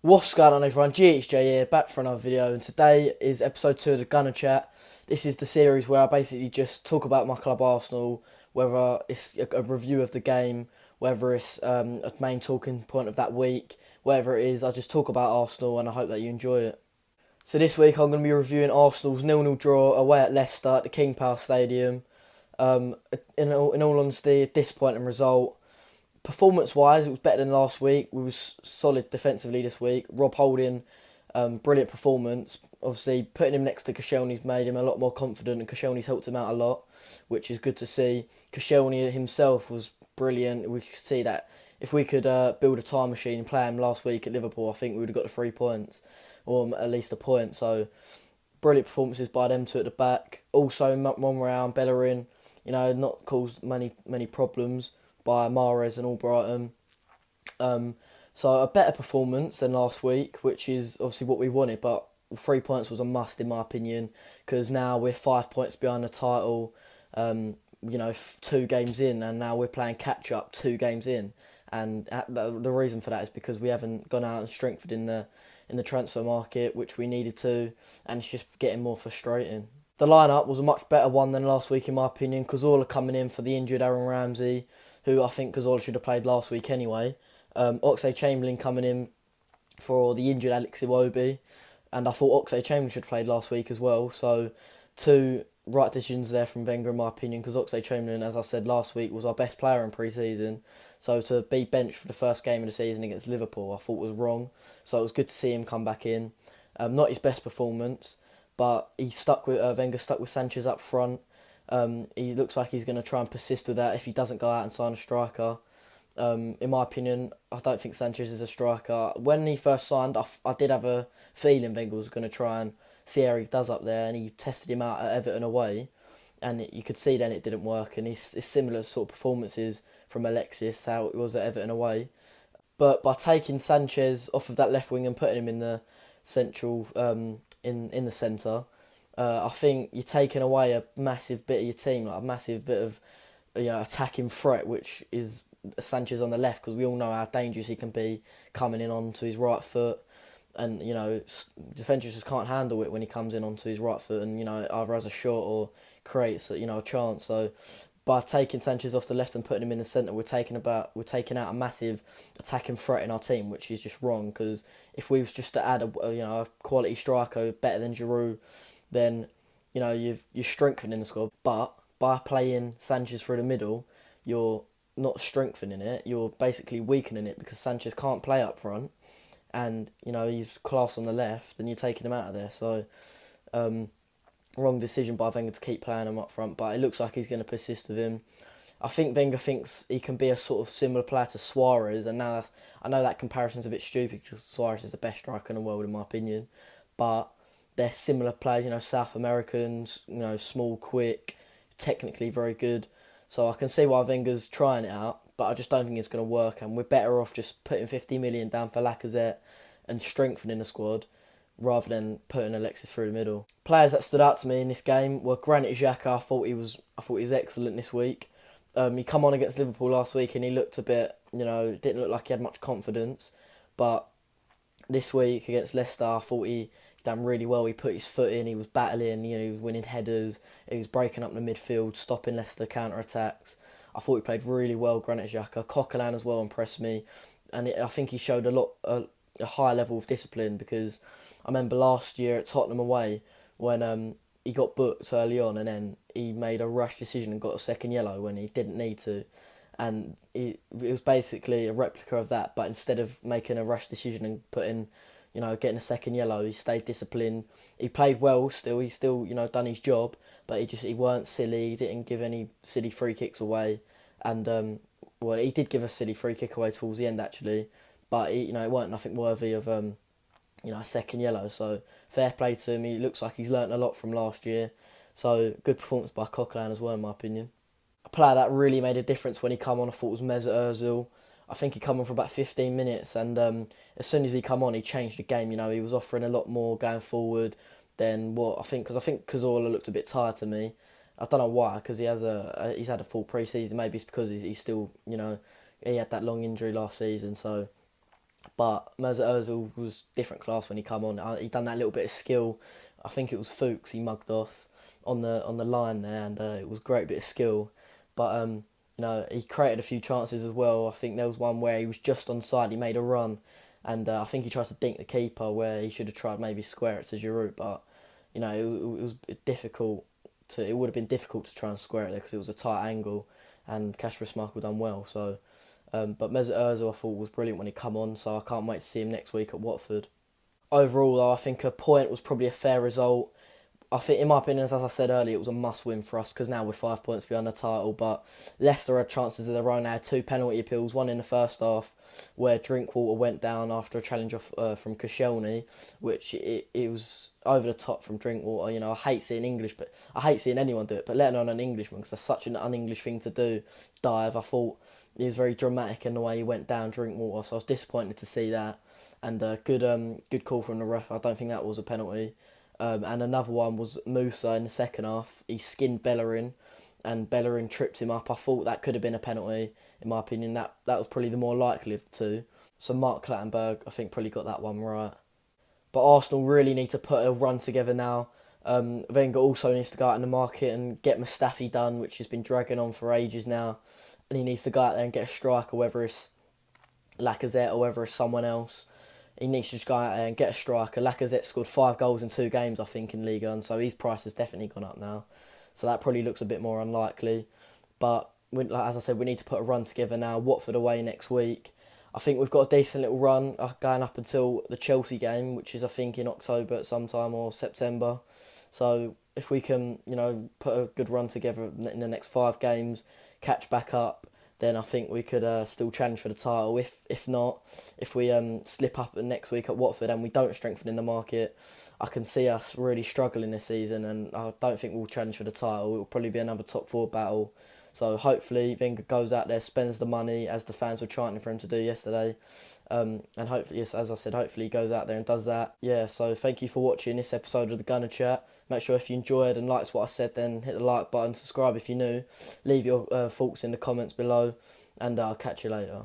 What's going on, everyone? GHJ here, back for another video, and today is episode 2 of the Gunner Chat. This is the series where I basically just talk about my club Arsenal, whether it's a review of the game, whether it's a main talking point of that week, whatever it is. I just talk about Arsenal and I hope that you enjoy it. So this week I'm going to be reviewing Arsenal's 0-0 draw away at Leicester at the King Power Stadium. In all honesty, a disappointing result. Performance-wise, it was better than last week. We was solid defensively this week. Rob Holding, brilliant performance. Obviously, putting him next to Koscielny's made him a lot more confident, and Koscielny's helped him out a lot, which is good to see. Koscielny himself was brilliant. We could see that if we could build a time machine and play him last week at Liverpool, I think we would have got the 3 points, or at least a point. So, brilliant performances by them two at the back. Also, Monreal and Bellerin, not caused many problems by Mahrez and Albrighton. So a better performance than last week, which is obviously what we wanted, but 3 points was a must in my opinion, because now we're 5 points behind the title, 2 games in, and now we're playing catch up 2 games in. And the reason for that is because we haven't gone out and strengthened in the transfer market, which we needed to, and it's just getting more frustrating. The lineup was a much better one than last week in my opinion. Cazorla coming in for the injured Aaron Ramsey, who I think Cazorla should have played last week anyway. Oxlade-Chamberlain coming in for the injured Alex Iwobi, and I thought Oxlade-Chamberlain should have played last week as well. So 2 right decisions there from Wenger in my opinion, because Oxlade-Chamberlain, as I said last week, was our best player in pre-season. So to be benched for the first game of the season against Liverpool, I thought was wrong. So it was good to see him come back in. Not his best performance, but Wenger stuck with Sanchez up front. He looks like he's going to try and persist with that if he doesn't go out and sign a striker. In my opinion, I don't think Sanchez is a striker. When he first signed, I did have a feeling Wenger was going to try and see how he does up there, and he tested him out at Everton away, and you could see then it didn't work, and it's similar sort of performances from Alexis, how it was at Everton away. But by taking Sanchez off of that left wing and putting him in the central, in the centre, I think you're taking away a massive bit of your team, like a massive bit of attacking threat, which is Sanchez on the left, because we all know how dangerous he can be coming in onto his right foot, and defenders just can't handle it when he comes in onto his right foot, and either has a shot or creates a chance. So by taking Sanchez off the left and putting him in the centre, we're taking out a massive attacking threat in our team, which is just wrong. Because if we was just to add a quality striker better than Giroud, then you're strengthening the squad. But by playing Sanchez through the middle, you're not strengthening it. You're basically weakening it, because Sanchez can't play up front, and he's class on the left, and you're taking him out of there. So wrong decision by Wenger to keep playing him up front, but it looks like he's going to persist with him. I think Wenger thinks he can be a sort of similar player to Suarez, and now I know that comparison's a bit stupid because Suarez is the best striker in the world in my opinion, but they're similar players, South Americans, small, quick, technically very good. So I can see why Wenger's trying it out, but I just don't think it's going to work, and we're better off just putting 50 million down for Lacazette and strengthening the squad rather than putting Alexis through the middle. Players that stood out to me in this game were Granit Xhaka. I thought he was excellent this week. He come on against Liverpool last week and he looked a bit, didn't look like he had much confidence, but this week against Leicester, I thought he done really well. He put his foot in, he was battling, he was winning headers, he was breaking up the midfield, stopping Leicester counter-attacks. I thought he played really well, Granit Xhaka. Coquelin as well impressed me, and I think he showed a high level of discipline, because I remember last year at Tottenham away when he got booked early on, and then he made a rash decision and got a second yellow when he didn't need to, and it was basically a replica of that, but instead of making a rash decision and getting a second yellow, he stayed disciplined. He played well still. He still, done his job, but he weren't silly. He didn't give any silly free kicks away, and he did give a silly free kick away towards the end actually, but it weren't nothing worthy of a second yellow. So fair play to him. He looks like he's learnt a lot from last year. So good performance by Coquelin as well in my opinion. A player that really made a difference when he come on, I thought, was Mesut Ozil. I think he come on for about 15 minutes, and as soon as he come on, he changed the game. He was offering a lot more going forward than what I think, because I think Cazorla looked a bit tired to me. I don't know why, because he's had a full pre-season. Maybe it's because he's still, he had that long injury last season, so But Mesut Ozil was different class when he come on. He done that little bit of skill. I think it was Fuchs he mugged off on the line there, and it was a great bit of skill. But he created a few chances as well. I think there was one where he was just onside. He made a run, and I think he tried to dink the keeper where he should have tried maybe square it to Giroud. But it was difficult to. It would have been difficult to try and square it there because it was a tight angle, and Kasper Schmeichel done well. So. But Mesut Ozil I thought was brilliant when he come on, so I can't wait to see him next week at Watford. Overall, though, I think a point was probably a fair result. I think, in my opinion, as I said earlier, it was a must-win for us because now we're 5 points behind the title. But Leicester had chances of their own. They had two penalty appeals, one in the first half where Drinkwater went down after a challenge from Koscielny, which it was over the top from Drinkwater. I hate seeing English, but I hate seeing anyone do it, but let alone an Englishman because that's such an un-English thing to do. Dive. I thought he was very dramatic in the way he went down Drinkwater, so I was disappointed to see that. And good call from the ref. I don't think that was a penalty. And another one was Musa in the second half. He skinned Bellerin, and Bellerin tripped him up. I thought that could have been a penalty, in my opinion. That was probably the more likely of the two. So Mark Clattenburg, I think, probably got that one right. But Arsenal really need to put a run together now. Wenger also needs to go out in the market and get Mustafi done, which has been dragging on for ages now. And he needs to go out there and get a striker, whether it's Lacazette or whether it's someone else. He needs to just go out there and get a striker. Lacazette scored 5 goals in 2 games, I think, in Liga, and so his price has definitely gone up now. So that probably looks a bit more unlikely. But as I said, we need to put a run together now. Watford away next week. I think we've got a decent little run going up until the Chelsea game, which is, I think, in October at some time or September. So if we can, put a good run together in the next 5 games, catch back up, then I think we could still challenge for the title. If not, if we slip up next week at Watford and we don't strengthen in the market, I can see us really struggling this season, and I don't think we'll challenge for the title. It will probably be another top 4 battle. So hopefully Wenger goes out there, spends the money as the fans were chanting for him to do yesterday. And hopefully, yes, as I said, hopefully he goes out there and does that. Yeah, so thank you for watching this episode of the Gunner Chat. Make sure if you enjoyed and liked what I said, then hit the like button, subscribe if you're new, leave your thoughts in the comments below, and I'll catch you later.